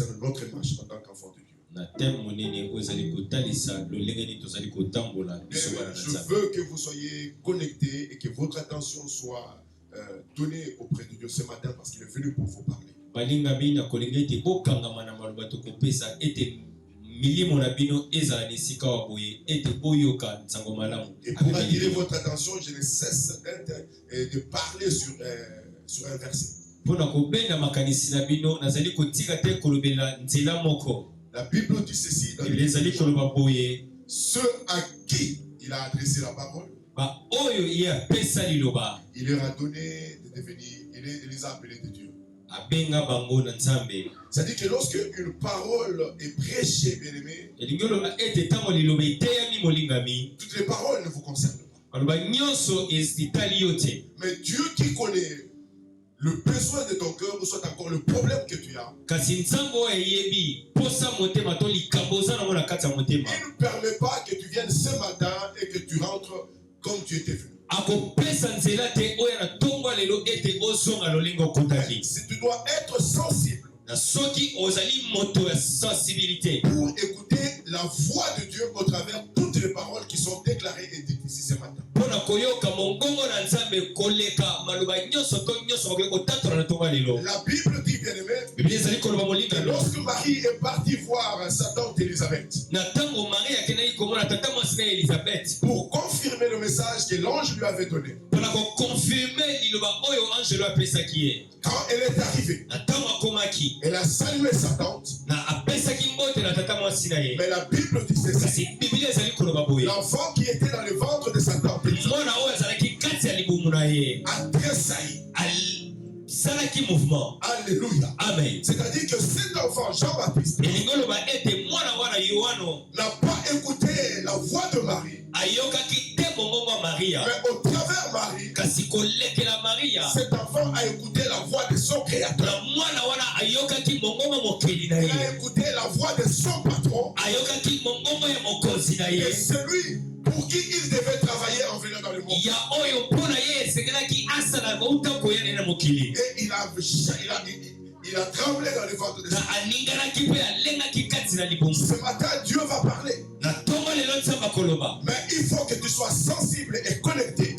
concerne notre marche en tant qu'enfant de Dieu. Je veux que vous soyez connectés et que votre attention soit donnée auprès de Dieu ce matin parce qu'il est venu pour vous parler. Et pour attirer votre attention, je ne cesse de parler sur un verset. La Bible dit ceci dans ceux à qui il a adressé la parole, il leur a donné de devenir, il les a appelés de Dieu. C'est-à-dire que lorsque une parole est prêchée, bien aimé, toutes les paroles ne vous concernent pas. Mais Dieu qui connaît le besoin de ton cœur, ou soit encore le problème que tu as, il ne permet pas que tu viennes ce matin et que tu rentres comme tu étais venu. Si tu dois être sensible pour écouter la voix de Dieu au travers toutes les paroles qui sont déclarées et dites ici ce matin. La Bible dit, bien aimé, que lorsque Marie est partie voir sa tante Élisabeth pour confirmer le message que l'ange lui avait donné, quand elle est arrivée, elle a salué sa tante. Mais la Bible dit ceci: l'enfant qui était dans le ventre de sa tante a tressailli. Alléluia. Amen. C'est-à-dire que cet enfant, Jean-Baptiste, n'a pas écouté la voix de Marie, mais au travers Marie, cet enfant a écouté la voix de son créateur. Il a écouté la voix de son patron. Et celui pour qui il devait travailler en venant dans le monde. Et il a tremblé dans le ventre de sa femme. Ce matin, Dieu va parler. Mais il faut que tu sois sensible et connecté. Et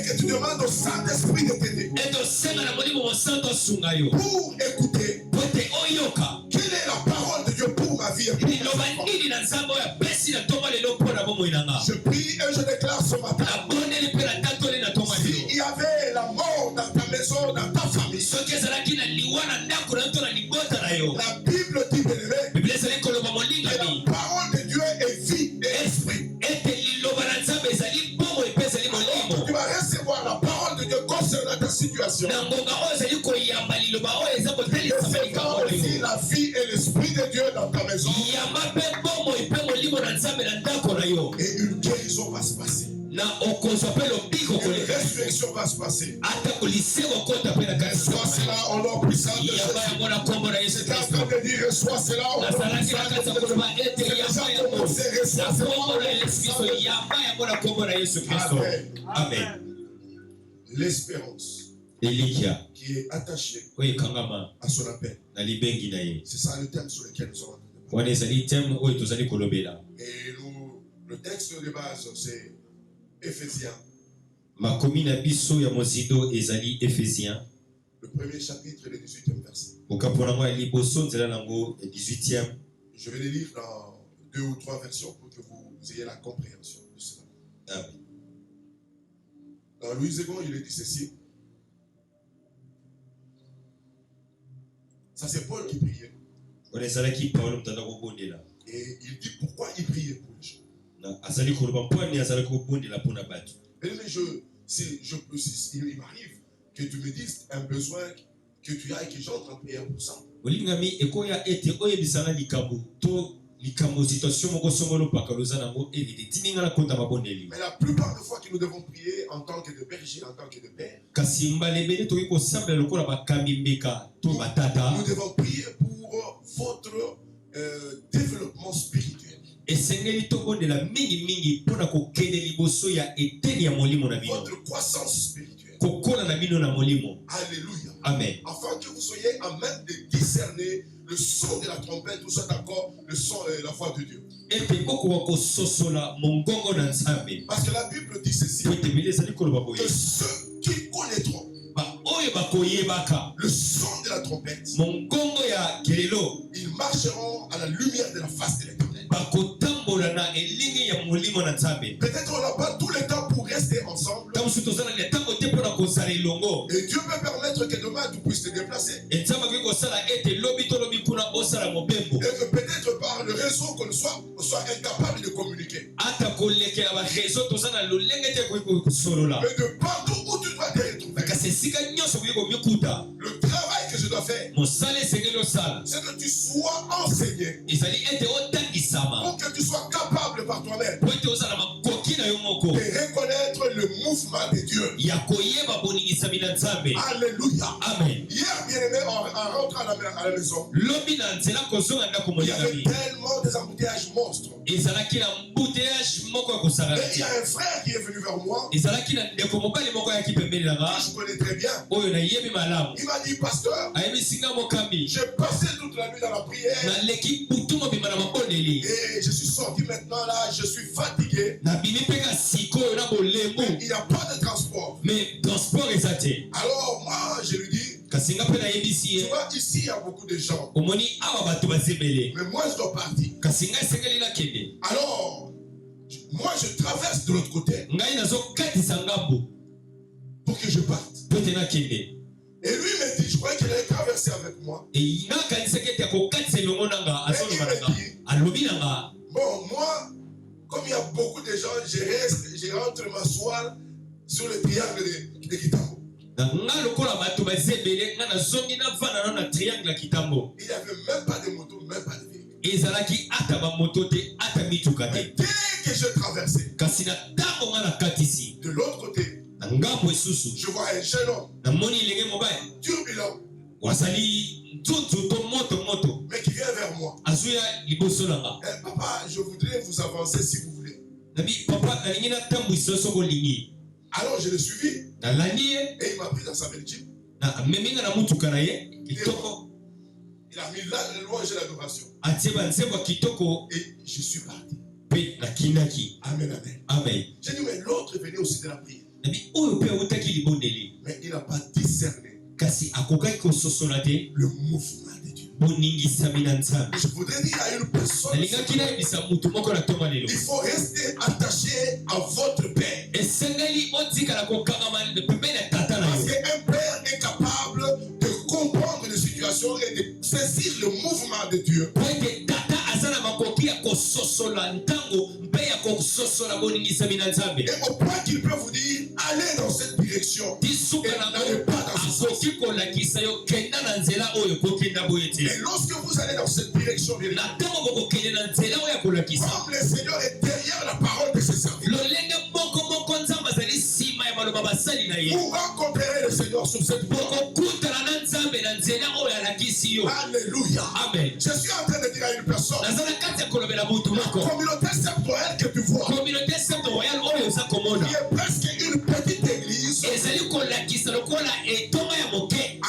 que tu demandes au Saint-Esprit de t'aider pour écouter quelle est la parole de Dieu pour ma vie. Je prie et je déclare ce matin, s'il y avait la mort dans ta maison, dans ta famille, la Bible dit, bien aimé, que la parole de Dieu est vie et esprit. Tu vas recevoir la parole de Dieu concernant ta situation. Aussi la vie et l'esprit de Dieu dans ta maison. Et une guérison va se passer. Une résurrection va se passer. Reçois cela au nom puissant de Jésus. C'est en train de dire reçois cela au nom puissant de Jésus. Amen. L'espérance qui est attachée à son appel. C'est ça le thème sur lequel nous sommes en train de parler. Et le texte de base, c'est Éphésiens. Le premier chapitre, le 18e verset. Je vais les lire dans 2 ou 3 versions pour que vous ayez la compréhension de cela. Amen. Dans Louis II, il est dit ceci. Ça, c'est Paul qui priait. Et il dit pourquoi il priait pour les gens. Mais il m'arrive que tu me dises un besoin que tu as et que j'entre en prière pour ça. Mais la plupart des fois que nous devons prier en tant que de berger, en tant que de père, nous devons prier pour votre développement spirituel. Votre croissance spirituelle. Alléluia. Amen. Afin que vous soyez à même de discerner le son de la trompette, tout ça d'accord, le son et la voix de Dieu. Parce que la Bible dit ceci, que ceux qui connaîtront le son de la trompette, ils marcheront à la lumière de la face de l'Éternel. Peut-être on n'a pas tout le temps pour rester ensemble. Et Dieu peut permettre que demain tu puisses te déplacer. Et que peut-être par le réseau qu'on soit incapable de communiquer. Mais de partout où tu dois te retrouver, le travail que je dois faire, c'est que tu sois enseigné pour que tu sois capable par toi-même de reconnaître le mouvement de Dieu. Alléluia. Amen. Hier, bien-aimé, en rentrant à la maison, il y avait tellement des embouteillages monstres. Et il y a un frère qui est venu vers moi, que je connais très bien. Il m'a dit, pasteur, j'ai passé toute la nuit dans la prière et je suis sorti maintenant là, je suis fatigué. Mais il n'y a pas de transport. Alors moi, je lui dis, tu vois, ici il y a beaucoup de gens. Mais moi je dois partir. Alors, moi je traverse de l'autre côté pour que je parte. Et lui me dit, je croyais qu'il allait traverser avec moi. Et il me dit, bon, moi, comme il y a beaucoup de gens, je rentre m'asseoir sur le triangle de Kitambo. Il n'y avait même pas de moto, même pas de véhicule. Mais dès que je traversais, de l'autre côté, je vois un jeune homme turbulent, mais qui vient vers moi. Papa, je voudrais vous avancer si vous voulez. Alors je l'ai suivi et il m'a pris dans sa belle jeep. Il a mis là le louange et l'adoration. Et je suis parti. Amen, amen. Amen. J'ai dit, mais l'autre venait aussi de la prière. Mais il n'a pas discerné le mouvement de Dieu. Je voudrais dire à une personne, il faut rester attaché à votre père. Parce qu'un père est capable de comprendre les situations et de saisir le mouvement de Dieu. Et au point qu'il peut vous dire, allez dans cette direction et n'allez pas dans ce sens. Et lorsque vous allez dans cette direction, comme le Seigneur est derrière la parole de ses serviteurs, vous rencontrerez le Seigneur sur cette voie. Alléluia. Amen. Je suis en train de dire à une personne, la communauté sectorielle que tu vois, qui est presque une petite église, a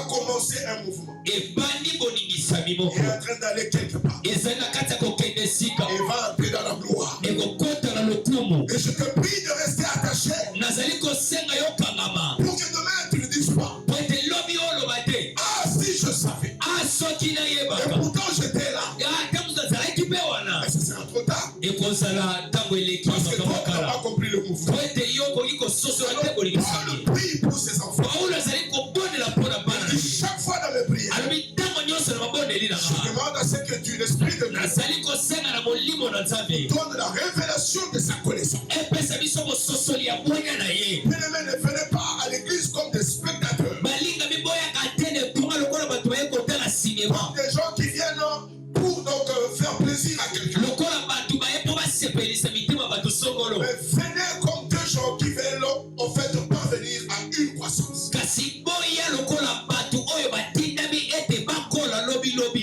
commencé un mouvement. Il est en train d'aller quelque part. Il va entrer dans la gloire. Et je te prie de rester attaché pour que demain tu ne dises pas, ah si je savais. Et pourtant j'étais là. Mais ce sera trop tard. Parce que toi tu n'as pas compris le mouvement. Alors Paul prie pour ses enfants. Chaque fois dans mes prières, je demande à ce que tu, l'Esprit de Dieu, donne la révélation de sa connaissance. Bien-aimés, ne venez pas à l'église comme des spectateurs, comme des gens qui viennent pour donc faire plaisir à quelqu'un. Mais venez comme des gens qui veulent en fait parvenir à une croissance.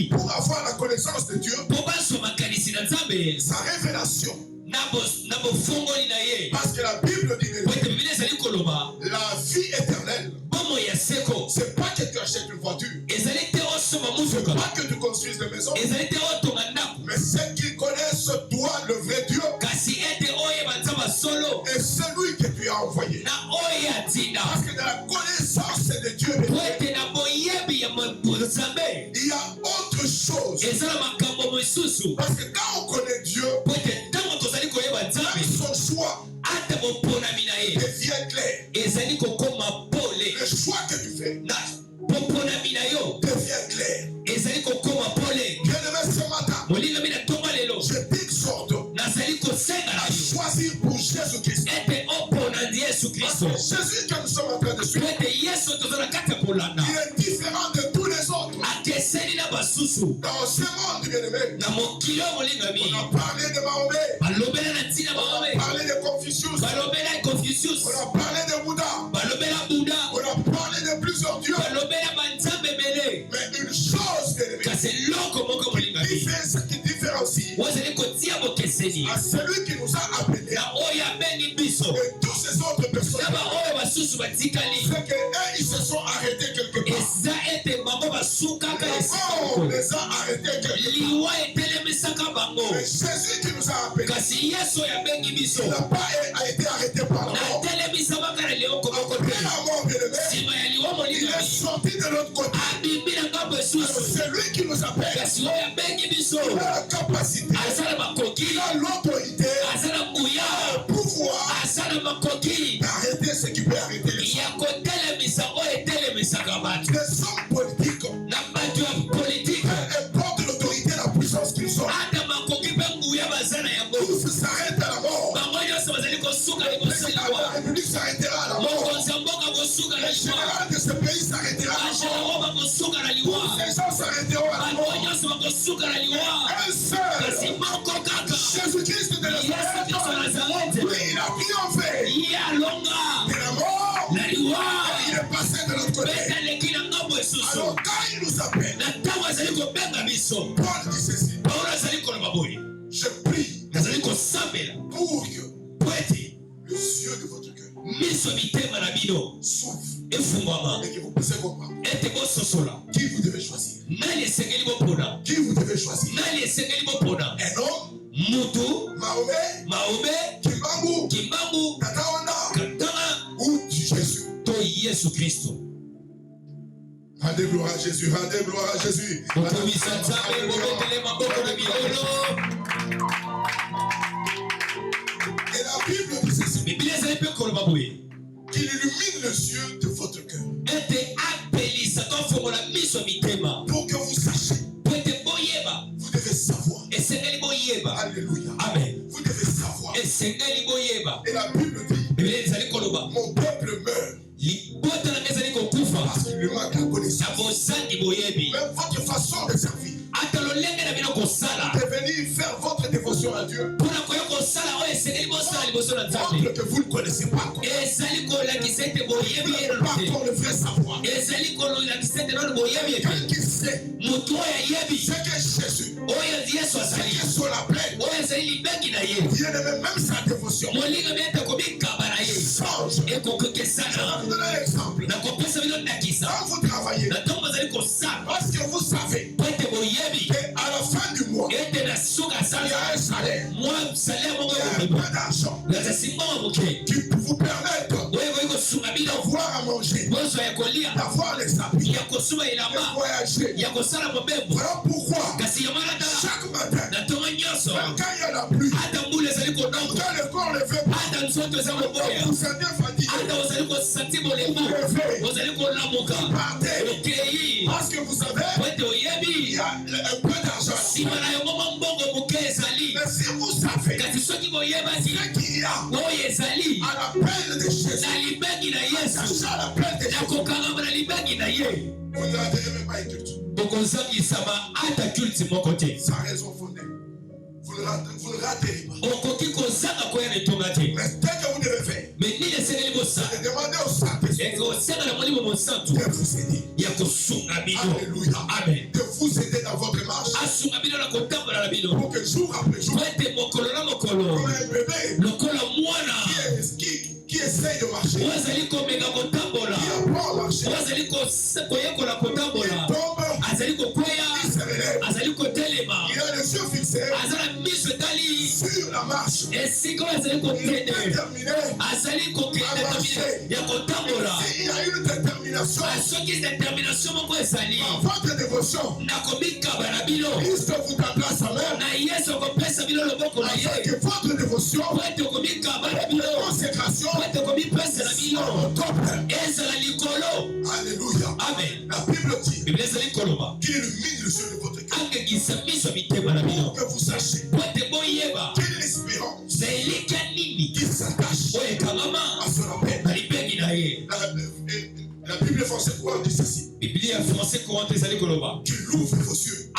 Pour avoir la connaissance de Dieu, sa révélation, Parce que la Bible dit la vie éternelle, c'est pas que tu achètes une voiture, c'est pas que tu construises des maisons, mais ceux qui connaissent toi, le vrai Dieu, et celui que tu as envoyé. Parce que dans la connaissance de Dieu, il y a autre chose. Parce que quand on connaît Dieu, même son choix devient clair. Le choix que tu fais devient clair. Bien-aimé, ce matin, je t'exhorte à choisir pour Jésus-Christ. Parce que Jésus que nous sommes en train de suivre, il est différent de tous les autres. Dans ce monde, bien-aimé, on a parlé de Mahomet, on a parlé de Confucius, on a parlé de Bouddha, on a parlé de plusieurs dieux. Mais une chose, bien-aimé, qui différencie à celui qui nous a appelés et tous ces autres personnes, c'est qu'eux, ils se sont arrêtés quelque part. On les a arrêtés quelque part. Mais Jésus qui nous a appelés, il n'a pas été arrêté par la mort. Après la mort, bien-aimé, il est sorti de l'autre côté. Alors, c'est lui qui nous appelle. Il a la capacité, il a l'autorité, il a le pouvoir d'arrêter ce qui peut arrêter les hommes politiques. Peu importe l'autorité, la puissance qu'ils ont, tous s'arrêtent à la mort. Le président de la République s'arrêtera à la mort. Le général de ce pays s'arrêtera à la mort. Tous ces gens s'arrêteront à la mort. Un seul, Jésus-Christ de Nazareth, lui, il a triomphé de la mort, et il est passé de l'autre côté. Alors quand il nous appelle, Paul dit ceci: je prie pour que les yeux de votre cœur s'ouvrent et que vous puissiez comprendre qui vous devez choisir. Qui vous devez choisir? Un homme, Mahomet, Kimbambu, Kataona, ou Jésus Christ. Rendez gloire à Jésus, rendez gloire à Jésus. Et la Bible dit ceci: qu'il illumine les yeux de votre cœur pour que vous sachiez. Vous devez savoir. Alléluia. Amen. Vous devez savoir. Et la Bible dit: mon peuple meurt parce qu'il lui manque la connaissance. Même votre façon de servir, de venir faire votre dévotion à Dieu, montre que vous ne connaissez pas encore. Pas encore le vrai savoir. Quelqu'un qui sait ce que Jésus, ce que son appel, bien-aimé, même sa dévotion change. Je vais vous donner un exemple. Quand vous travaillez, parce que vous savez qu'à la fin du mois, il y a un salaire, il y a un peu d'argent qui vous permettre d'avoir à manger, d'avoir les habits, de voyager. Voilà pourquoi chaque matin, même quand il y a la pluie, quand le corps ne veut pas, vous sentez fatigué, vous levez, vous partez, parce que vous savez, il y a un peu d'argent. Mais si vous savez ce qu'il y a à l'appel de Jésus, à l'appel de Jésus, vous ne raterez même pas une culte. Sans raison fondée. Vous ne raterez pas. Mais dès que vous devez faire, c'est de demander au Saint-Esprit de vous aider. Alléluia. Amen. De vous aider dans votre marche. Pour que jour après jour, comme un bébé, essaye de marcher, qui apprend à marcher, il tombe, il se relève, il a les yeux fixés sur la marche, il est déterminé à marcher. Il y a une détermination dans votre dévotion. Christ vous tendra sa main afin que votre dévotion, votre consécration soit au top. Alléluia. Amen. La Bible dit qu'il illumine le yeux de votre cœur pour que vous sachiez quelle est l'espérance qui s'attache à son appel. La Bible française courante dit ceci. Qu'il ouvre vos yeux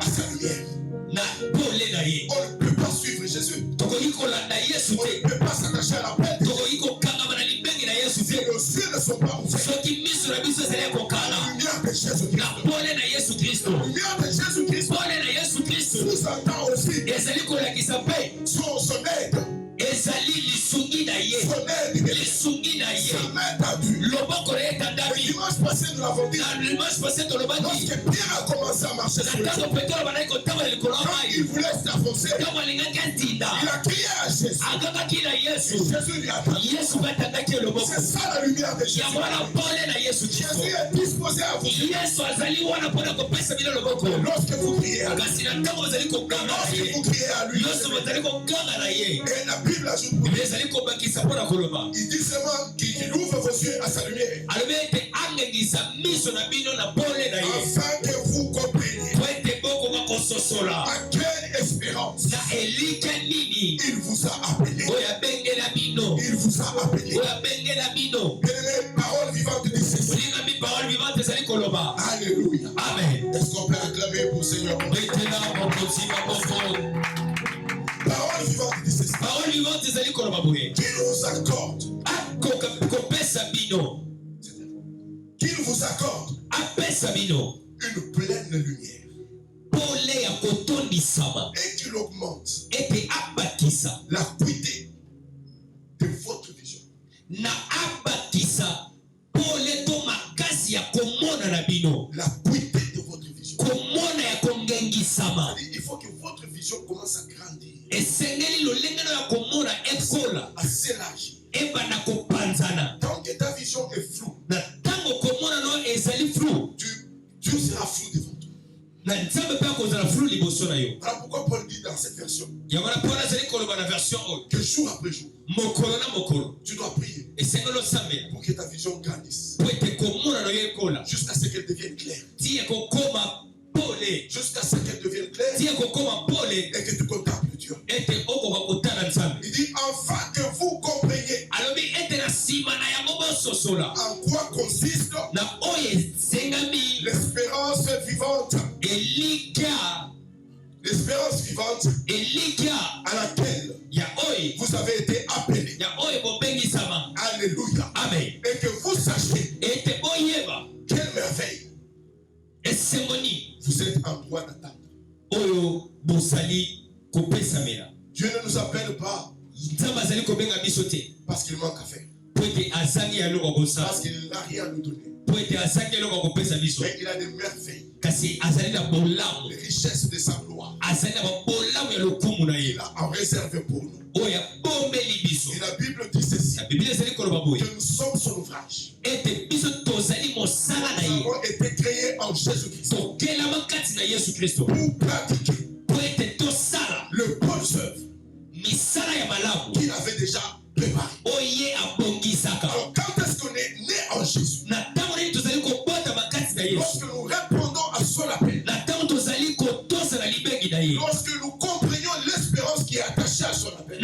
à sa lumière. On ne peut pas suivre Jésus. On ne peut pas s'attacher à l'appel de Jésus. Si nos yeux ne sont pas ouverts à la lumière de Jésus-Christ. La lumière de Jésus-Christ sous-entend aussi son aide. Son dimanche passé, nous l'avons dit. Lorsque Pierre a commencé à marcher sur le sol, il voulait s'avancer. Il a crié à Jésus. Et Jésus lui a attendu. C'est ça la lumière de Jésus. Jésus est disposé à vous. Lorsque vous criez à lui, et la Bible ajoute pour lui, il dit seulement qu'il ouvre vos yeux à sa lumière afin que vous compreniez à quelle espérance il vous a appelé. Il vous a appelé. Bien-aimé, parole vivante de ceci. Alléluia. Amen. Est-ce qu'on peut acclamer pour le Seigneur? Parole vivante de ceci. Qu'il vous accorde. Qu'il vous accorde une pleine lumière. Et qu'il augmente l'acuité de votre vision. L'acuité de votre vision. Il faut que votre vision commence à grandir, à s'élargir. Tant que ta vision est floue, Dieu sera flou devant toi. Voilà pourquoi Paul dit dans cette version que jour après jour, tu dois prier pour que ta vision grandisse, jusqu'à ce qu'elle devienne claire. Jusqu'à ce qu'elle devienne claire et que tu contemples Dieu. Il dit enfin que vous compreniez en quoi consiste l'espérance vivante. L'espérance vivante à laquelle vous avez été appelés. Alléluia. Amen. Et que vous sachiez quelle merveille. Vous êtes en droit d'attendre. Dieu ne nous appelle pas parce qu'il manque à faire, parce qu'il n'a rien à nous donner, mais il a des merveilles, les richesses de sa gloire. Il a en réserve pour nous. Et la Bible dit ceci, que nous sommes son ouvrage. Nous avons été créés en Jésus-Christ pour pratiquer le bon œuvre qu'il avait déjà préparé. Alors quand est-ce qu'on est né en Jésus? Lorsque nous répondons à son appel, lorsque nous comprenons l'espérance qui est attachée à son appel.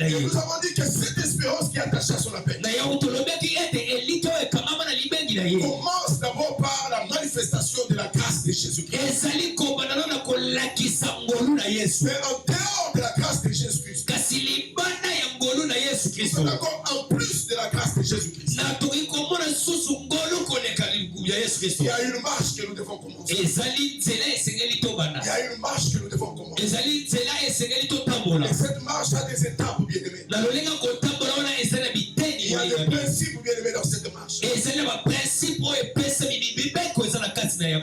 Et nous avons dit que cette espérance qui est attachée à son appel commence d'abord par la manifestation de la grâce de Jésus-Christ. Mais en dehors de la grâce de Jésus-Christ, nous sommes encore en plus de la grâce de Jésus-Christ. Il y a une marche que nous devons commencer. Il y a une marche que nous devons commencer. Et cette marche a des étapes, bien-aimés. Il y a des principes, bien-aimés, dans cette marche.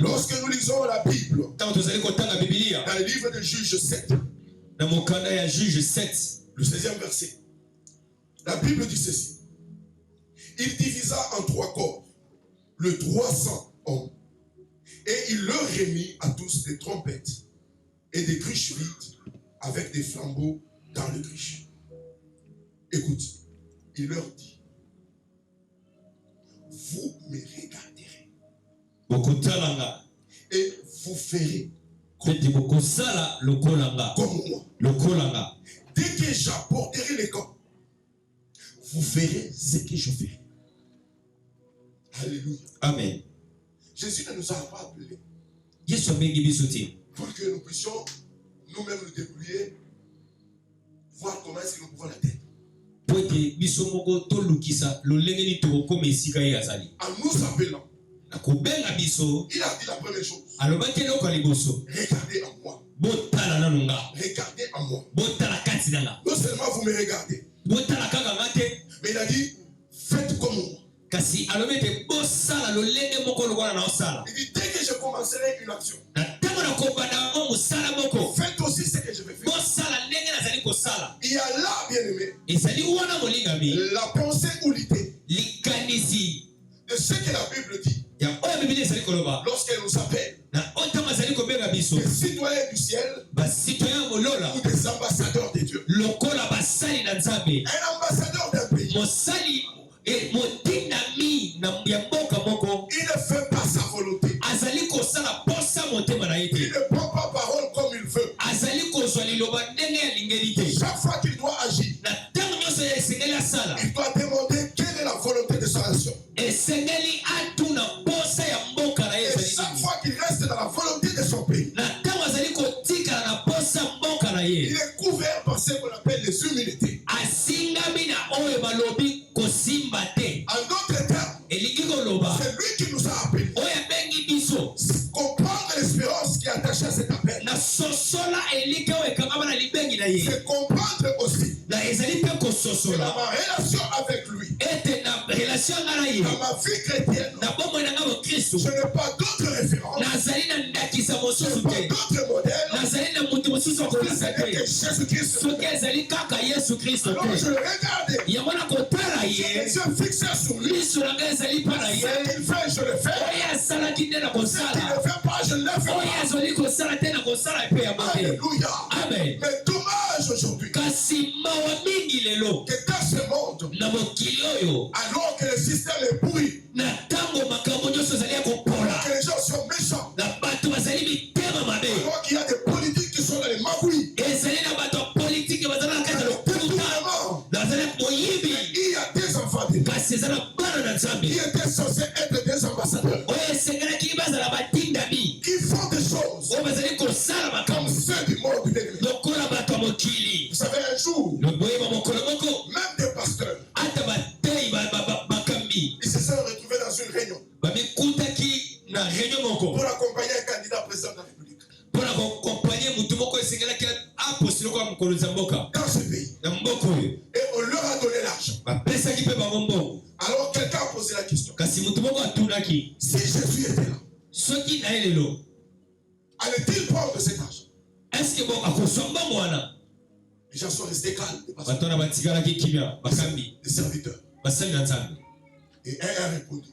Lorsque nous lisons la Bible, dans le livre de Juge 7, le 16e verset, la Bible dit ceci. Il divisa en 3 corps le 300 hommes et il leur remit à tous des trompettes et des cruches vides avec des flambeaux dans les cruches. Écoute, il leur dit, vous me regarderez et vous ferez comme moi. Dès que j'apporterai les camps, vous verrez ce que je ferai. Alléluia. Amen. Jésus ne nous a pas appelés pour que nous puissions nous-mêmes nous débrouiller, voir comment est-ce que nous pouvons l'atteindre. En nous appelant, il a dit la première chose. Regardez en moi. Regardez en moi. Non seulement vous me regardez, mais il a dit faites comme moi. Il dit dès que je commencerai une action, faites aussi ce que je vais faire. Il y a là, bien-aimé, la pensée ou l'idée de ce que la Bible dit. Lorsqu'elle nous appelle des citoyens du ciel ou des ambassadeurs de Dieu. Un ambassadeur d'un pays, il ne fait pas sa volonté. Il ne prend pas parole comme il veut. Chaque fois qu'il doit agir, il doit demander quelle est la volonté de sa nation. Et chaque fois qu'il reste dans la volonté de son pays, il est couvert par ce qu'on appelle les humilités. En d'autres termes, c'est lui qui nous a appelés. Comprendre l'espérance qui est attachée à cet appel. C'est comprendre aussi que dans ma relation avec lui, dans ma vie chrétienne, je n'ai pas d'autres références, je n'ai pas d'autres modèles, Jésus-Christ. Alors je le regardais, mes yeux fixés sur lui. Ce qu'il fait, je le fais. Ce qu'il ne fait pas, je ne le fais pas. Alléluia. Amen. Mais dommage aujourd'hui que dans ce monde, alors que le système est pourri, que les gens sont méchants, alors qu'il y a des politiques qui sont dans les magouilles, il y a des enfants qui étaient censés être des ambassadeurs, qui font des choses comme ceux du monde. Vous savez, un jour, même des pasteurs, ils se sont retrouvés dans une réunion pour accompagner un candidat président de la République dans ce pays. Et on leur a donné l'argent. Alors quelqu'un a posé la question. Si Jésus était là, allait-il prendre cet argent? Les gens sont restés calmes. Les serviteurs. Et un a répondu.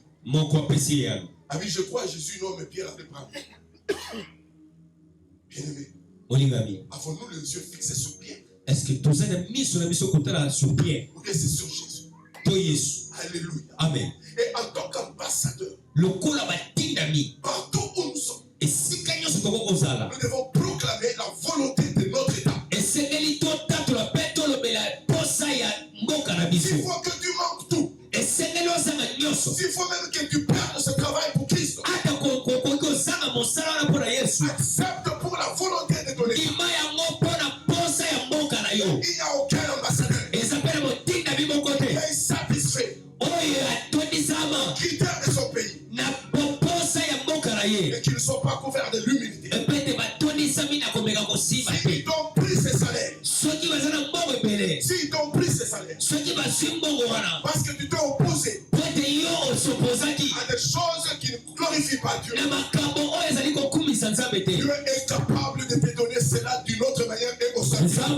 Ami, je crois Jésus, non, mais Pierre avait parlé. Bien-aimé, avons-nous les yeux fixés sur Pierre? Est-ce que tous les mis sur Pierre? Ou bien c'est sur Jésus? Alléluia. Amen. Et en tant qu'ambassadeur, partout où nous sommes, nous devons proclamer la volonté de notre État. S'il faut que tu manques tout, s'il faut même que tu perdes ce travail pour Christ, accepte pour la volonté de ton État. Il n'y a aucun ambassadeur qui est satisfait du critère de son pays. couvert de l'humilité. S'ils t'ont pris ses salaires. S'ils t'ont pris ses salaires. Parce que tu t'es opposé à des choses qui ne glorifient pas Dieu. Dieu est capable de te donner cela d'une autre manière et au sentiment.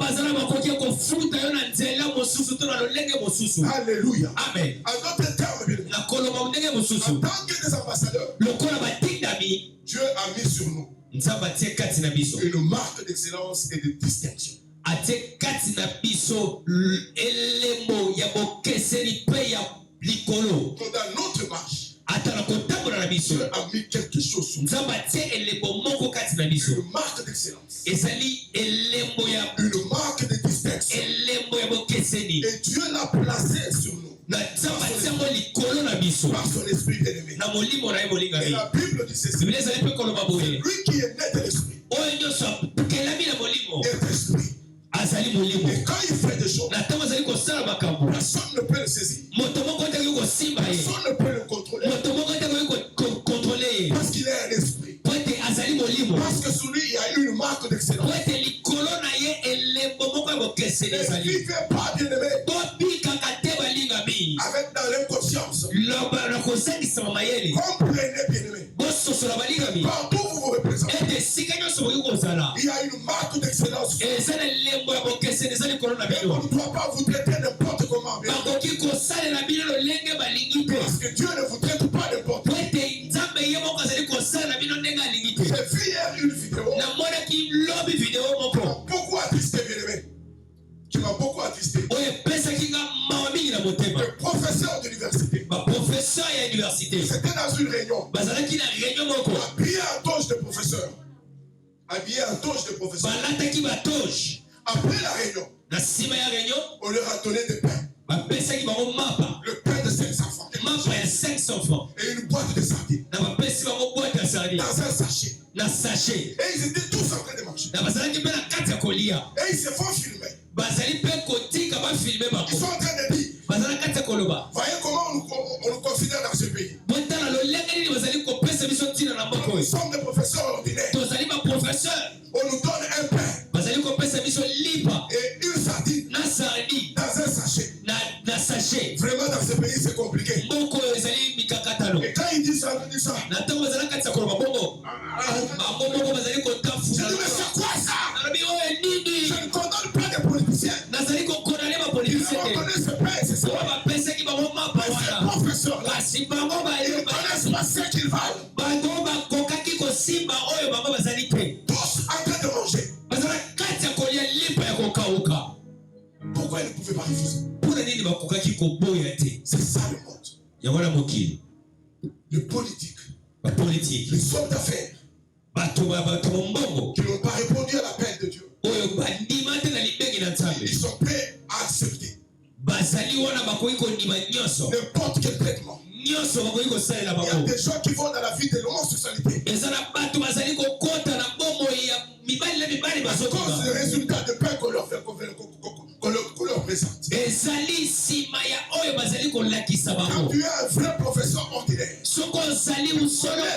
Alléluia. Amen. En d'autres termes, en tant que des ambassadeurs, Dieu a mis sur nous une marque d'excellence et de distinction. Dans notre marche, Dieu a mis quelque chose sur nous. Une marque d'excellence. Une marque de distinction. Et Dieu l'a placé sur nous. Par son esprit bien-aimé. Et la Bible dit ceci. Lui qui est né de l'esprit est esprit. Et quand il fait des choses, personne ne peut le saisir. Personne ne peut le contrôler. Parce qu'il est un esprit. Parce que sur lui, il y a une marque d'excellence. Ne vivez pas, bien-aimé, avec dans l'inconscience. Comprenez, bien-aimé. Partout où vous vous représentez, il y a une marque d'excellence. Mais on ne doit pas vous traiter n'importe comment. Parce que Dieu ne vous traite pas n'importe comment. J'ai vu hier une vidéo qui m'a beaucoup attristé, bien-aimé. Qui m'a beaucoup attristé. Le professeur d'université. C'était dans une réunion. Habillé en toge de professeur. Après la réunion, on leur a donné des pains. Le pain de 500 francs. Et une boîte de sardines. Dans un sachet. Et ils étaient tous en train de manger. Et ils se font filmer. Ils sont en train de dire, voyez comment on nous considère dans ce pays. Nous sommes des professeurs ordinaires. On nous donne un pain et une sardine dans un sachet. Vraiment dans ce pays c'est compliqué. Et quand ils disent ça, je dis mais c'est quoi ça? Je ne condamne pas les politiciens. Ils ont donné ce pain, c'est ça. Mais ces professeurs-là, ils ne connaissent pas ce qu'ils valent. Tous en train de manger. Pourquoi ils ne pouvaient pas refuser? C'est ça le monde. Le politique. Les hommes d'affaires qui n'ont pas répondu à l'appel de Dieu. Ils sont prêts à accepter n'importe quel traitement. Il y a des gens qui vont dans la vie de l'homosexualité à cause des résultats de pain qu'on leur présente. Quand tu es un vrai professeur ordinaire,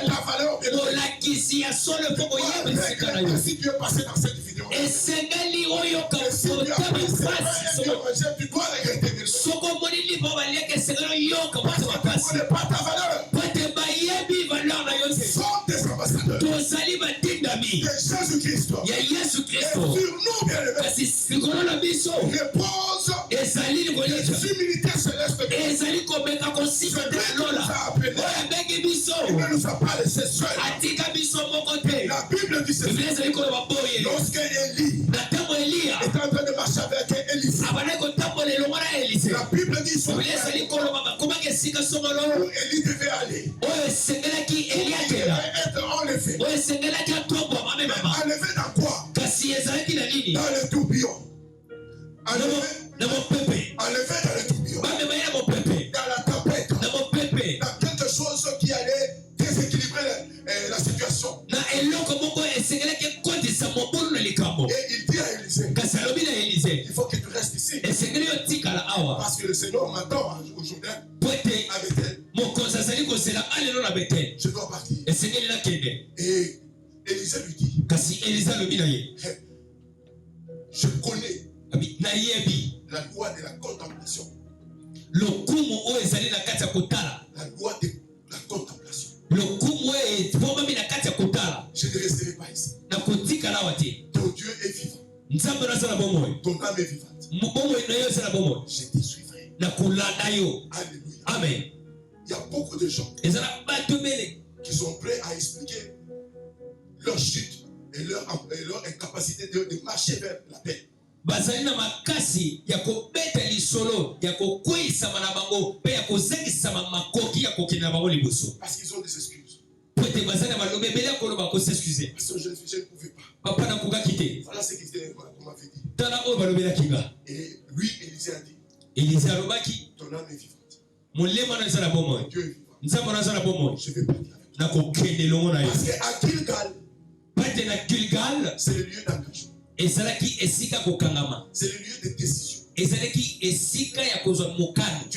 la valeur si tu es passé dans cette vidéo, si tu dois regretter quelque chose. Parce que tu ne connais pas ta valeur. Sont des ambassadeurs de Jésus-Christ. Et sur nous, bien-aimés, repose les humilités célestes. Il ne nous a pas laissé seuls. La Bible dit ceci. Lorsque Élie est en train de marcher avec Élisée, la Bible dit sur Élie devait aller. Il devait être enlevé. Enlevé dans quoi? Dans le tourbillon. Enlevé dans le tourbillon. Dans la tempête. Dans quelque chose qui allait déséquilibrer la situation. Et il dit à Élisée, il faut que tu restes ici. Parce que le Seigneur m'attend aujourd'hui à Bethel. Je dois partir. Et Élisée lui dit, je connais la loi de la contemplation. La loi de la contemplation. Je ne resterai pas ici. Ton Dieu est vivant. Ton âme est vivante. Je te suivrai. Alléluia. Amen. Il y a beaucoup de gens qui sont prêts à expliquer leur chute et leur incapacité de marcher vers la paix. Parce qu'ils ont des excuses. Parce que je ne pouvais pas. Voilà ce qu'il m'avait dit. Et lui, Élisée a dit, ton âme est vivante. Dieu est vivant. Je vais partir avec toi. Parce qu'à Gilgal, c'est le lieu d'engagement. C'est le lieu de décision. Tu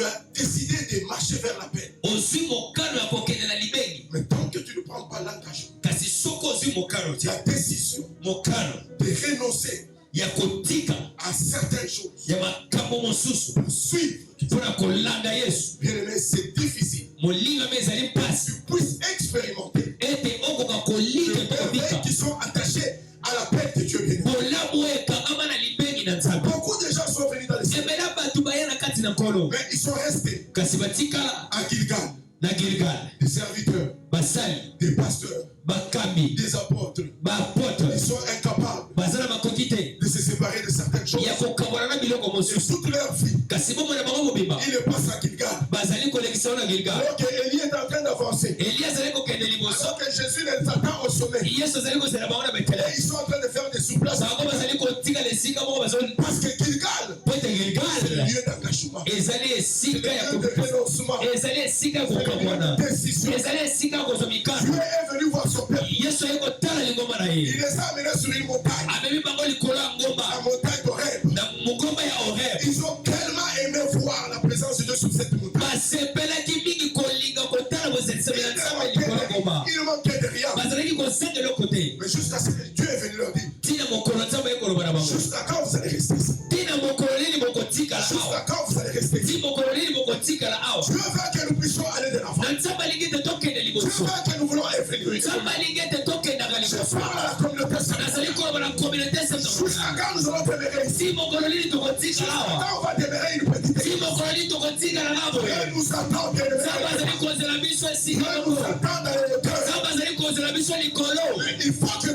as décidé de marcher vers la paix. Mais tant que tu ne prends pas l'engagement, la décision de renoncer à certaines choses pour suivre, bien aimé, c'est difficile. Tu puisses expérimenter les merveilles qui sont attachées à la paix de Dieu. Beaucoup de gens sont venus dans les cieux, mais ils sont restés à Gilgal. Des serviteurs, des pasteurs, des apôtres. Ils sont incapables de se séparer de certaines choses. Et toute leur vie, ils ne passent à Gilgal. Alors que Élie est en train d'avancer, alors que Jésus les attend au sommet, et ils sont en train de faire des souplesses. Parce que Gilgal, c'est le lieu d'engagement, c'est le lieu de renoncement, c'est le lieu de décision. Dieu est venu voir son peuple. Il les a amenés sur une montagne, la montagne d'Horeb. Ils ont tellement aimé voir la présence de Dieu sur cette montagne. Il ne manquait de rien. Mais jusqu'à ce que Dieu est venu leur dire, jusqu'à quand vous allez rester ici? Jusqu'à quand vous allez rester ici? Dieu veut que nous puissions aller de l'avant. Dieu veut que nous voulons évoluer. Je parle à la communauté sainte. Jusqu'à quand nous allons demeurer ici? Jusqu'à quand on va demeurer une petite église? Dieu nous attend, bien aimé. Dieu nous attend dans les hauteurs. Mais il faut que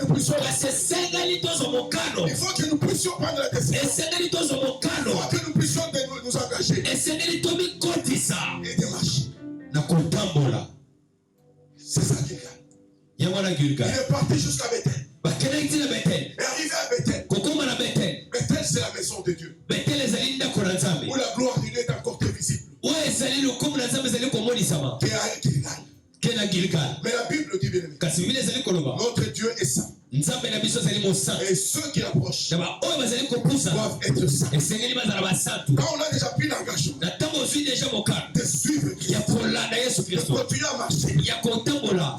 nous puissions prendre la décision. Il faut que nous puissions nous engager et de marcher. C'est ça Gilgal. Il est parti jusqu'à Bethel. Et arrivé à Bethel, Bethel c'est la maison de Dieu, où la gloire de Dieu est encore très visible. Mais la Bible dit bien aimé, notre Dieu est saint. Et ceux qui l'approchent doivent être saints. Quand on a déjà pris l'engagement de suivre Christ, de continuer à marcher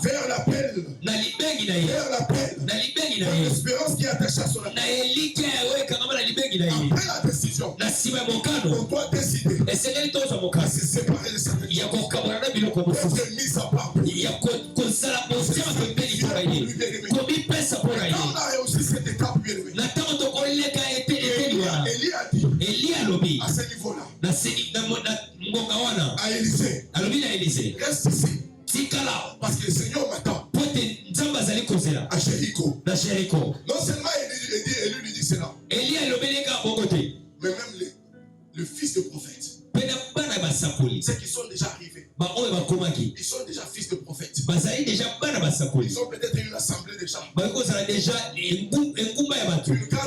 vers l'appel, l'espérance qui est attachée à son appel. Après la décision, on doit décider de se séparer de certaines choses, d'être mis à part. Quand on a réussi cette étape, bien aimé, Élie a dit à ce niveau-là à Élisée, reste ici parce que le Seigneur m'attend à Jéricho. Non seulement Élie lui dit cela, mais même le fils de prophète, ceux qui sont déjà arrivés, ils sont déjà fils de prophète. Ils ont peut-être une assemblée déjà. Une grande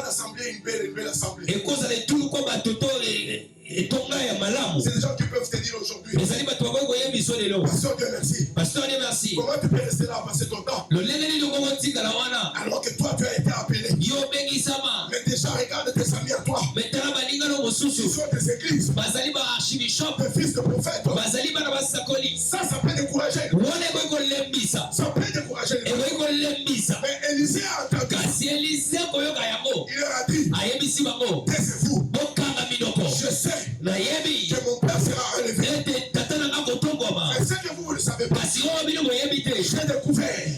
assemblée, une belle assemblée. C'est des gens qui peuvent te dire aujourd'hui, Pasteur Dieu merci. Comment tu peux rester là passer ton temps alors que toi tu as été appelé? Mais déjà regarde tes amis à toi. Ils sont des églises, des fils de prophètes. Ça peut décourager. Ça peut décourager les gens. Mais Élisée taisez-vous. Je sais que mon père sera enlevé. Mais ce que vous ne le savez pas, j'ai découvert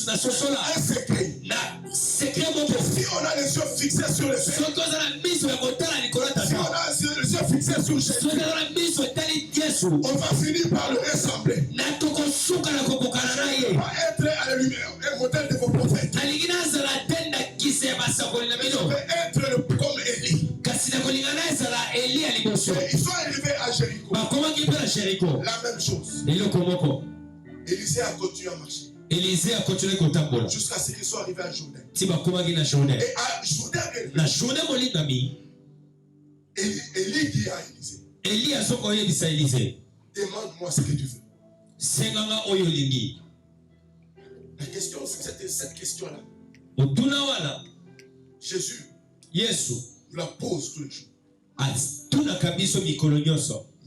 un secret. Si on a les yeux fixés sur le fait, si on a les yeux fixés sur Jésus, on va finir par le ressembler. On va être à la lumière, un modèle de vos prophètes. Je vais être comme Élie. Ils sont arrivés à Jéricho. La même chose. Élisée a continué à marcher. Jusqu'à ce qu'ils soient arrivés à Jourdain. Et à Jourdain, Élie dit à Élisée, demande-moi ce que tu veux. La question, c'était cette question-là. Jésus nous la pose tous les jours.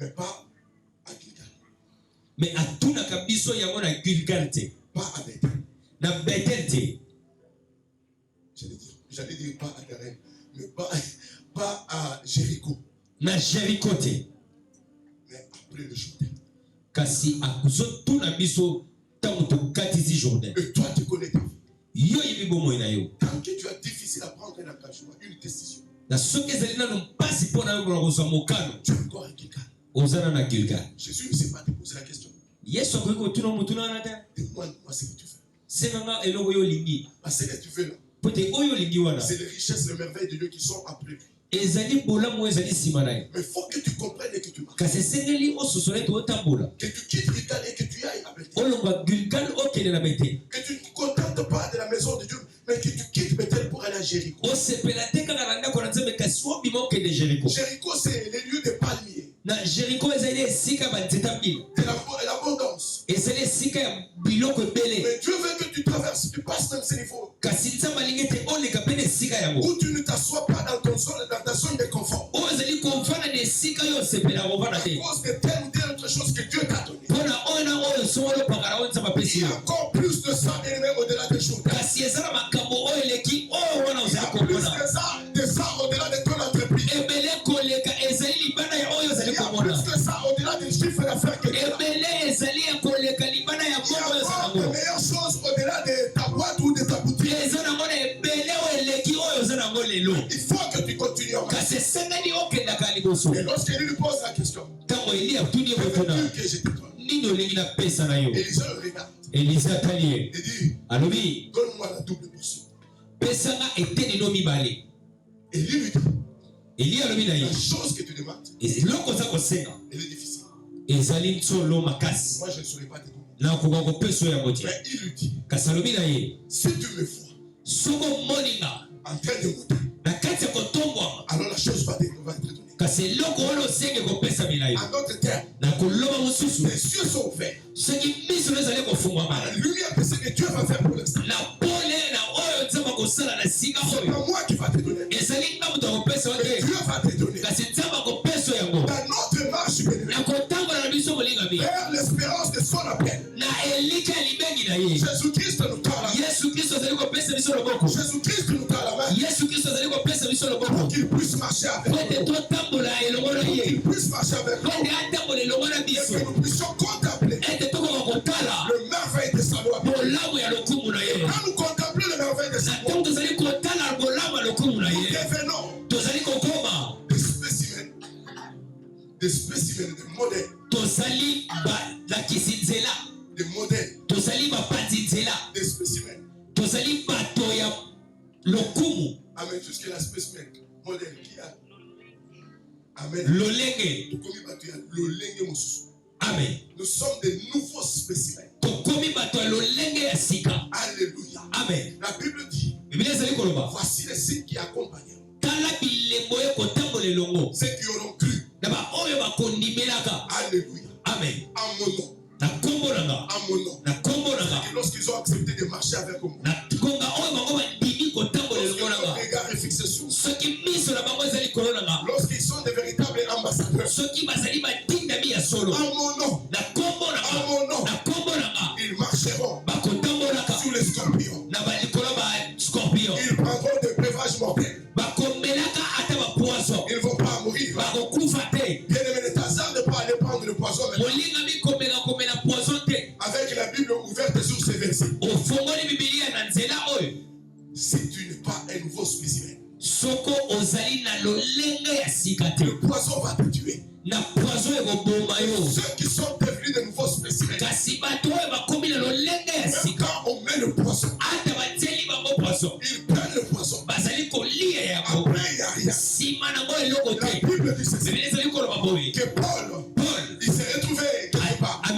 Mais pas à Gilgal. Mais à tout na kabiso yango na Gilgal te. Pas à Bethel. Na Bethel te. J'allais dire pas à Terrain, mais pas à Jéricho. Na Jéricho te. Mais après le Jourdain. Kasi akuzo tout na biso tango to katizi Jourdain. Et toi tu connais ta vie. Yo yibi bomo ina yo. Tant que tu as difficile à prendre un engagement, une décision. Na soki ezali nano mpasi mpona yo kozwa mokano. Tu es encore à Gilgal. Ozana na Gilgal. Jésus ne s'est pas te poser la question. Yesu akoki kotuna motuna wana te. Demande-moi ce que tu veux. Senganga eloko yo olingi. Parce que tu veux là. Pote oyo olingi wana. C'est les richesses, les merveilles de Dieu qui sont après lui. Ezali bolamu ezali nsima na ye. Mais il faut que tu comprennes et que tu marches. Kasi esengeli ososola ete otambola. Que tu quittes Gilgal et que tu ailles à Bethel. Olongwa Gilgal okende na Bethel. Que tu ne te contentes pas de la maison de Dieu, mais que tu quittes Bethel pour aller à Jéricho. Jéricho, c'est les lieux des palmiers. Na Jéricho ezali esika ba nzeta mbila. De l'abondance. Ezali esika ya biloko ebele. Mais Dieu veut que tu traverses, tu passes dans ces niveaux. Kasi nzambe alingi ete oleka mpe na esika yango. Où tu ne t'assois pas dans ta zone de confort. Oyo ezali kovanda na esika oyo osepela kovanda te. À cause de telle ou telle autre chose que Dieu t'a donné. Mpona oyo na oyo somo olopakala oyo nzambe apesi Il y yo. a encore plus de ça élevé au-delà des choses. Kasi ezala makambo oyo eleki oyo wana Il y a ozali plus komona. de ça au-delà de ton entreprise. Ebele koleka ezali libanda ya oyo ozali Il y a komona. plus de ça au-delà des chiffres d'affaires que tu as. Ebele ezali ya koleka libanda ya Il y bongo a oyo ozali encore de yango. meilleures choses au-delà de ta boîte ou de ta boutique. Eza nango na ebele oyo eleki oyo ozali yango lelo. Il faut que tu continues à marcher. Kasi esengeli okendaka liboso. Et lorsqu'il lui pose la question, Ntango Eli atuni ye que botuna. veux-tu que je te donne? Nini olingi napesa na yo? Élisée le regarde. Elise atali ye. Il dit, Alobi, donne-moi la double portion. pesanga eteneno mibale. Et lui dit, Eli alobi na ye. la chose que tu demandes, Eloko oza kosenga elle est difficile. ezali nsolo makasi. Moi, je ne saurais pas te donner. Nakoka kopesa oyo yango te. Mais il lui dit, Kasi alobi na ye, si tu me vois soko omoni nga en train de monter, na kati ya kotombwama, alors la chose va être donnée. kasi eloko oyo osenge kopesamela yo. En d'autres termes, Na koloba mosusu, les cieux sont ouverts. soki miso no ezali kofungwama, La lumière de ce que Dieu va faire pour l'instant. na pole na oyo nzambe akosala na sika C'est oyo, pas moi qui va te donner. ezali nga moto akopesa yo Mais te, Dieu va te donner. kasi nzambe akopesa yango. Dans notre marche bénévole, Na kotambola na biso molingami, vers l'espérance de son appel, na elika ya libengi na ye, Jésus-Christ nous tend la main. yesu kristo azali kopesa biso loboko. Jésus-Christ nous tend la main Yesu kristo azali kopesa biso loboko pour qu'il puisse marcher avec po ete nous. totambola elongo na Pour ye, qu'il puisse marcher avec po nous. ete atambola elongo na Et biso, que nous puissions contempler ete tokoka kotala le merveille de sa loi. bolamu ya lokumu na ye. Quand nous contemplons le merveille de Na sa loi, ntango tozali kotala bolamu ya lokumu na nous ye, devenons tozali kokoma, des spécimens, des modèles, tozali balakisi nzela, des modèles, tozali bapanzi nzela, des spécimens. tozali bato ya lokumu, Amen. Tout ce qui est la spécimen, modèle qui a. Amen. lolenge. Tokomi bato ya lolenge mosusu. Amen. Nous sommes des nouveaux spécimens. Tokomi bato ya lolenge ya sika. Alléluia. Amen. La Bible dit, Biblia ezali koloba, voici les signes qui accompagnent tala bilembo ye kotambola elongo ceux qui auront cru. na baoyo bakondimelaka. Alléluia. Amen. À mon nom. Na kombo na nga, À mon nom. na kombo na nga, Et lorsqu'ils ont accepté de marcher avec moi, na konga oyo bango bandimi kotambola lorsque elongo na leur nga, regard est fixé sur moi, soki miso na bango ezali likolo na nga, lorsqu'ils sont des véritables ambassadeurs, soki bazali batindami ya solo, à mon nom, na kombo na à nga, mon nom, na kombo na nga, ils marcheront bakotambolaka sous les scorpions. na balikolo ba scorpion, Ils prendront des breuvages mortels. bakomelaka Bible ouverte sur ces versets, si tu n'es pas un nouveau spécimen, le poison va te tuer. Ceux qui sont devenus de nouveaux spécimens, même quand on met le poison, ils prennent le poison. Après, il n'y a rien. La Bible dit ceci, que Paul, il s'est retrouvé quelque part. Et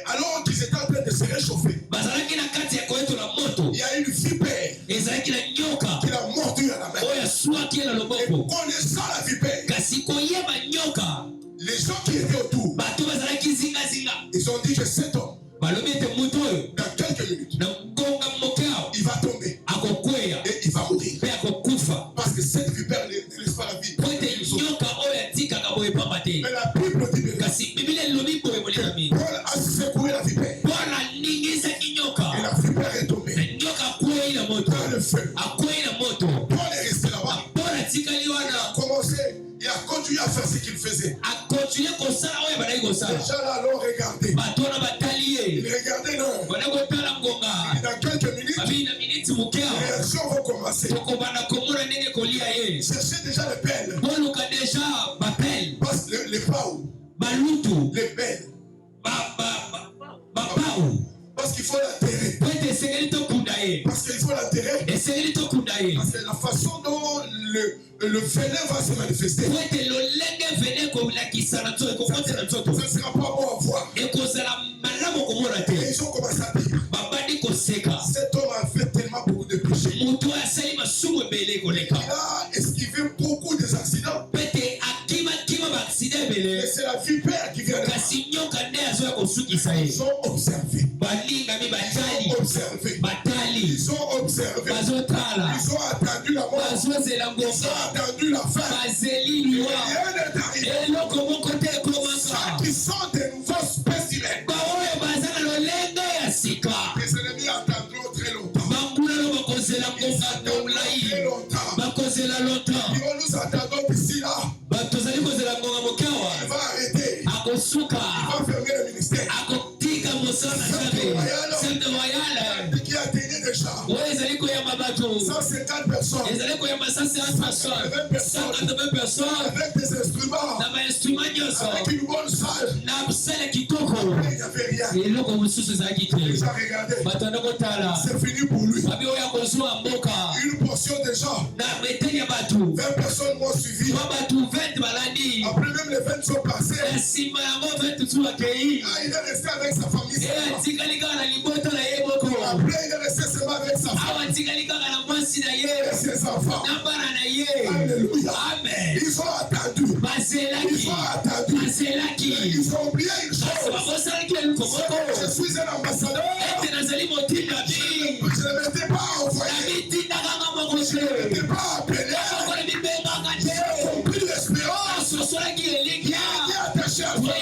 alors qu'ils étaient en train de se réchauffer, il y a une vipère qui l'a mordu à la main. Et connaissant la vipère, les gens qui étaient autour, ils ont dit que cet homme, dans quelques minutes, il va tomber et il va mourir. Parce que cette vipère ne laisse pas la vie. Mais la Bible dit que Paul a secoué la vipère. Et la vipère est tombée dans le feu. Paul est resté là-bas. Il a continué à faire ce qu'il faisait. Les gens là l'ont regardé. Ils regardaient l'heure. Dans quelques minutes, les réactions vont commencer. Cherchez déjà les pelles. Parce que les paus, les pelles. Parce qu'il faut l'enterrer. Parce qu'il faut l'enterrer. Parce que la façon dont le venin va se manifester, ça ne sera pas bon à voir. Et ils ont commencé à dire, cet homme a fait tellement beaucoup de péchés. Il a esquivé beaucoup des accidents. Mais c'est la vipère qui vient de là. Ils ont observé. Ils ont observé. Ils ont attendu la mort. Ils ont attendu la fin. Et rien n'est arrivé. Ceux qui sont des nouveaux spécimens, les ennemis attendront très longtemps. Ils attendront très longtemps. Ils nous attendons d'ici là. Il va arrêter. Il va fermer le ministère. Qui a tenu déjà 150 personnes, 20 personnes, avec des instruments, avec une bonne salle. Il n'y avait rien. Il a regardé. C'est fini pour lui. Une portion de gens, 20 personnes m'ont suivi. Après même les 20 sont passés. Il est resté avec sa famille. Après il est resté seulement avec sa femme et ses enfants. Alléluia. Amen. Ils ont attendu. Ils ont oublié une chose. Je suis un ambassadeur. Je ne m'étais pas envoyé. Je ne m'étais pas appelé. J'ai compris l'espérance qui est attachée à toi.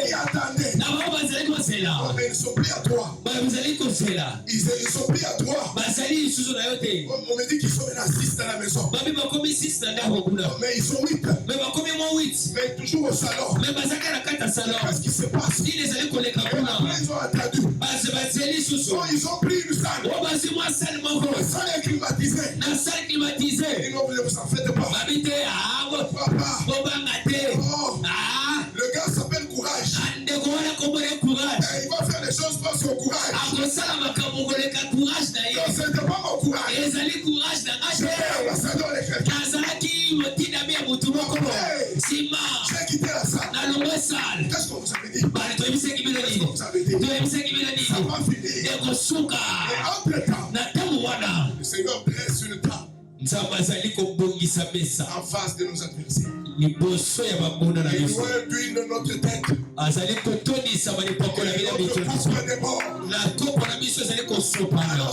Qui attendait. Mais ils sont pris à toi. Ils sont pris à toi. On me dit qu'ils sont maintenant 6 dans la maison. Mais ils sont 8. Mais toujours au salon. Qu'est-ce qui se passe? Et après ils ont attendu. Ils ont pris une salle. La salle est climatisée. Ils ne vous en faites pas. Papa. Le gars s'appelle Courage. Et il va faire les choses par son courage. Non, ce n'était pas mon courage. J'étais ambassadeur de quelqu'un. J'ai quitté la salle. Qu'est-ce qu'on vous avait dit? Ça va finir. Et entre-temps, le Seigneur blesse une table en face de nos adversaires. Et il va d'huile de notre tête. Alors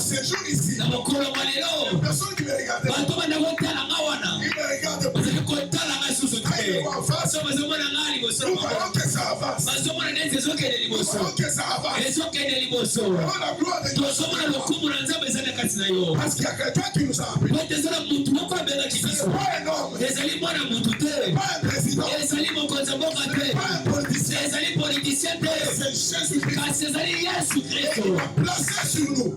ces jours ici, les personnes qui me regardent, ils me regardent plus. Quand ils vont en face, nous voyons que ça avance. Nous voyons que ça avance. Nous voyons la gloire de Dieu. Parce qu'il y a quelqu'un qui nous a appelés. Ce n'est pas un homme. Ce n'est pas un président. Ce n'est pas un politicien. C'est Jésus-Christ. Il a placé sur nous.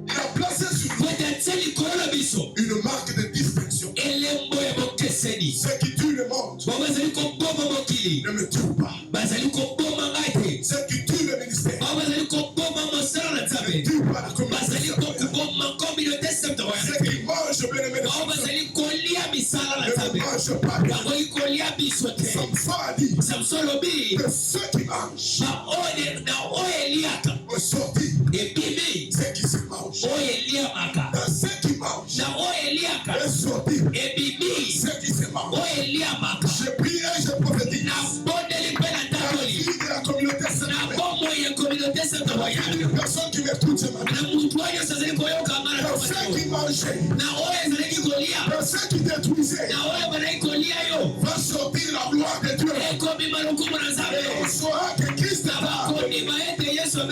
Il a placé sur nous une marque de distinction. Ceux qui tuent le monde ne me tuent pas. Ceux qui tuent le ministère ne tuent pas la communauté. Ceux qui mangent bien-aimés ne mangent pas bien. Samson a dit que ceux qui mangent ont sorti ceux qui se mangent. Dans ceux qui mangent ont sorti ceux qui se mangent. Je prie et je prophétise. La vie de la communauté sainte. Il y a personne qui m'écoute ce matin. Dans ceux qui mangeaient, dans ceux qui détruisaient, va sortir la gloire de Dieu. Et on saura que Christ est là.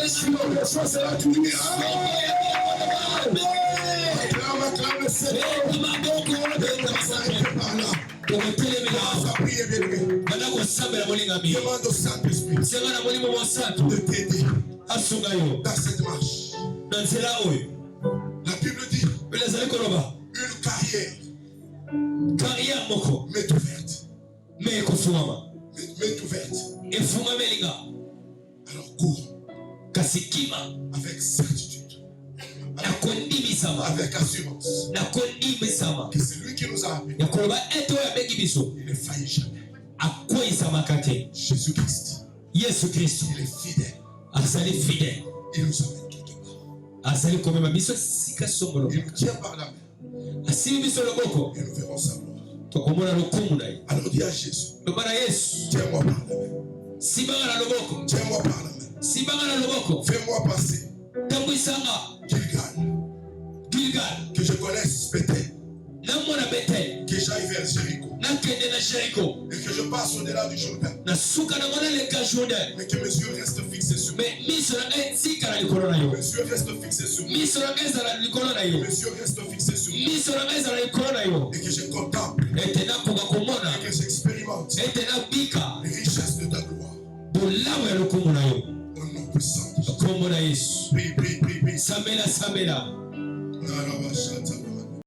Si on reçoit cela, tu dis acclame le Seigneur. Demande au Saint-Esprit de t'aider dans cette marche. La Bible dit une carrière m'est ouverte. M'est ouverte. Alors cours avec certitude, avec assurance, que c'est lui qui nous a appelés. Il ne faillit jamais. Jésus-Christ, il est fidèle. Il nous amène quelque part. Il nous tient par la main. Et nous verrons sa gloire. Alors dis à Jésus, tiens-moi par la main. Tiens-moi par la main. Fais-moi passer Gilgal, que je connaisse Bethel, que j'aille vers Jéricho, et que je passe au-delà du Jourdain, mais que mes yeux restent fixés sur moi. Mes yeux restent fixés sur moi. Mes yeux restent fixés sur moi. Et que je contemple, et que j'expérimente les richesses de ta gloire. Au nom puissant de Jésus. Prie. Samela. Narabashataba.